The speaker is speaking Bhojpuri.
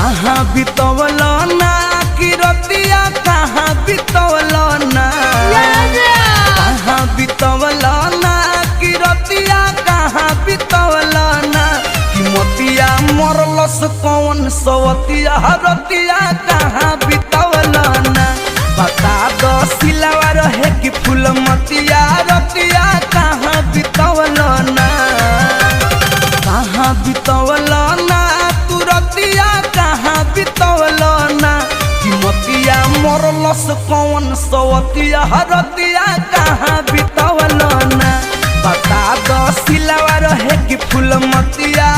कहाँ बितवल ना कि रतिया कहाँ बितवल ना कहाँ बितवल ना कि रतिया कहाँ बितवल ना कि मोतिया मरलस कौन सवतिया रतिया कहाँ बितवल ना बता दो सिलवा रहे कि फूल मतिया रतिया कहाँ बितवल ना कहाँ बितवल ना तू रतिया कहाँ बितवल ना कि मोतिया मरलस कौन सवतिया रतिया कहाँ बितवल ना बता दो सिलवा रहे कि फूल मतिया